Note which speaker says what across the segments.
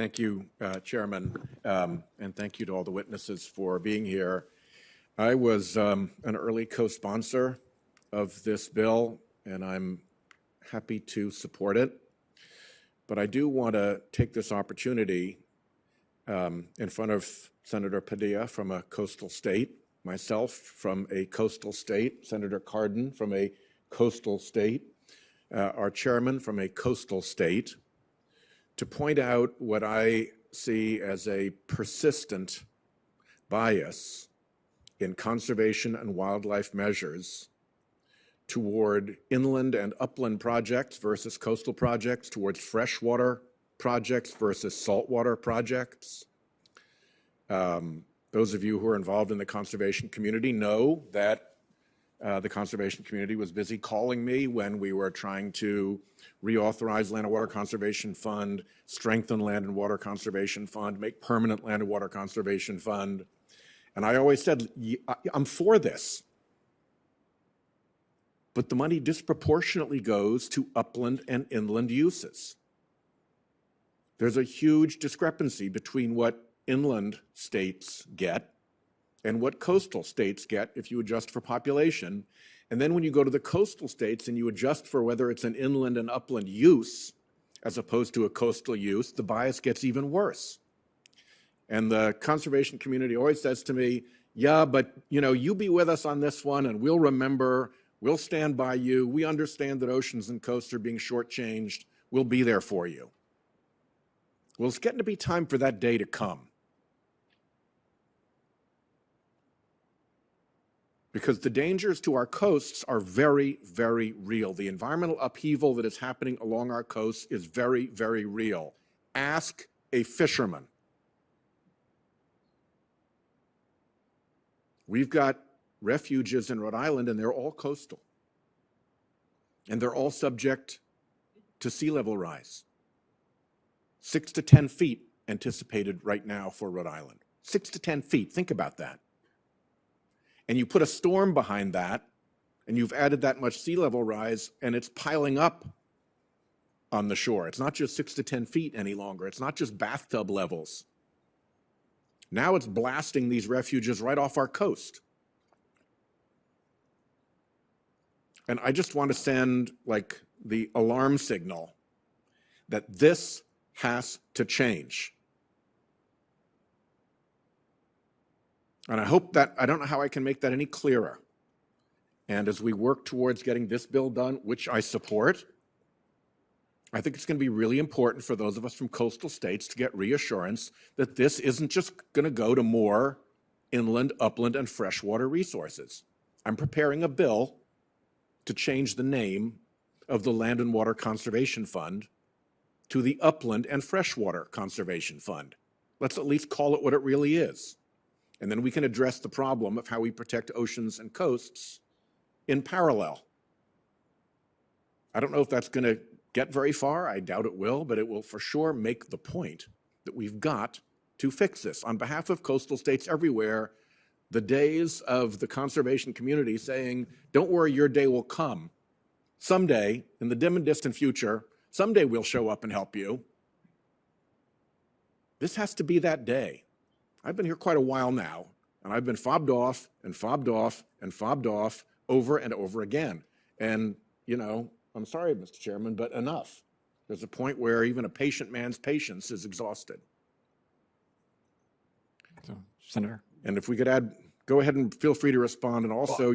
Speaker 1: Thank you, Chairman, and thank you to all the witnesses for being here. I was an early co-sponsor of this bill, and I'm happy to support it. But I do want to take this opportunity in front of Senator Padilla from a coastal state, myself from a coastal state, Senator Cardin from a coastal state, our chairman from a coastal state, to point out what I see as a persistent bias in conservation and wildlife measures toward inland and upland projects versus coastal projects, towards freshwater projects versus saltwater projects. Those of you who are involved in the conservation community know that the conservation community was busy calling me when we were trying to reauthorize Land and Water Conservation Fund, strengthen Land and Water Conservation Fund, make permanent Land and Water Conservation Fund. And I always said, I'm for this. But the money disproportionately goes to upland and inland uses. There's a huge discrepancy between what inland states get and what coastal states get if you adjust for population. And then when you go to the coastal states and you adjust for whether it's an inland and upland use as opposed to a coastal use, the bias gets even worse. And the conservation community always says to me, yeah, but you be with us on this one and we'll remember, we'll stand by you. We understand that oceans and coasts are being shortchanged. We'll be there for you. Well, it's getting to be time for that day to come. Because the dangers to our coasts are very, very real. The environmental upheaval that is happening along our coasts is very, very real. Ask a fisherman. We've got refuges in Rhode Island, and they're all coastal. And they're all subject to sea level rise. 6 to 10 feet anticipated right now for Rhode Island. 6 to 10 feet, think about that. And you put a storm behind that, and you've added that much sea level rise, and it's piling up on the shore. It's not just 6 to 10 feet any longer. It's not just bathtub levels. Now it's blasting these refuges right off our coast. And I just want to send like the alarm signal that this has to change. And I hope that, I don't know how I can make that any clearer. And as we work towards getting this bill done, which I support, I think it's going to be really important for those of us from coastal states to get reassurance that this isn't just going to go to more inland, upland, and freshwater resources. I'm preparing a bill to change the name of the Land and Water Conservation Fund to the Upland and Freshwater Conservation Fund. Let's at least call it what it really is. And then we can address the problem of how we protect oceans and coasts in parallel. I don't know if that's going to get very far. I doubt it will, but it will for sure make the point that we've got to fix this. On behalf of coastal states everywhere, the days of the conservation community saying, don't worry, your day will come. Someday, in the dim and distant future, someday we'll show up and help you. This has to be that day. I've been here quite a while now, and I've been fobbed off and fobbed off and fobbed off over and over again. And, I'm sorry, Mr. Chairman, but enough. There's a point where even a patient man's patience is exhausted.
Speaker 2: So, Senator?
Speaker 1: And if we could go ahead and feel free to respond. And also,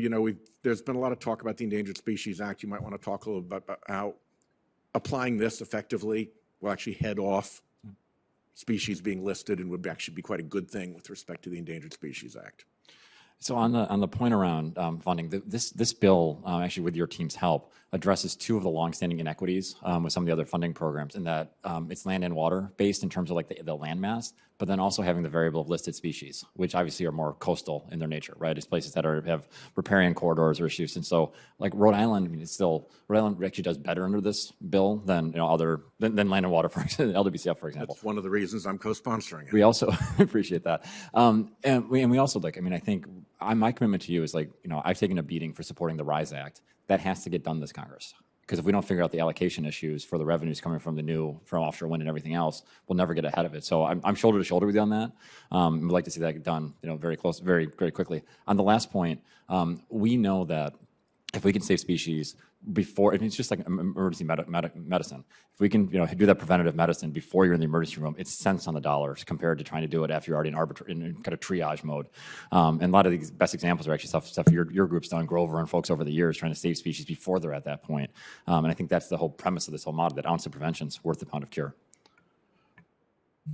Speaker 1: there's been a lot of talk about the Endangered Species Act. You might want to talk a little bit about how applying this effectively will actually head off species being listed and would actually be quite a good thing with respect to the Endangered Species Act.
Speaker 2: So on the point around funding, this bill, actually with your team's help, addresses two of the longstanding inequities with some of the other funding programs, in that it's land and water based in terms of like the land mass, but then also having the variable of listed species, which obviously are more coastal in their nature, right? It's places that have riparian corridors or issues. And so like Rhode Island, Rhode Island actually does better under this bill than than land and water, for example, LWCF, for example.
Speaker 1: That's one of the reasons I'm co-sponsoring it.
Speaker 2: We also appreciate that. And we also I think my commitment to you is I've taken a beating for supporting the RISE Act. That has to get done this Congress. Because if we don't figure out the allocation issues for the revenues coming from from offshore wind and everything else, we'll never get ahead of it. So I'm shoulder to shoulder with you on that. We'd like to see that done, very close, very, very quickly. On the last point, we know that if we can save species before, and it's just like emergency medicine. If we can, do that preventative medicine before you're in the emergency room, it's cents on the dollars compared to trying to do it after you're already in kind of triage mode. And a lot of these best examples are actually stuff your group's done, Grover and folks over the years, trying to save species before they're at that point. And I think that's the whole premise of this whole model, that ounce of prevention is worth the pound of cure.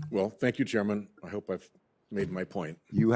Speaker 1: Well, thank you, Chairman. I hope I've made my point.
Speaker 3: You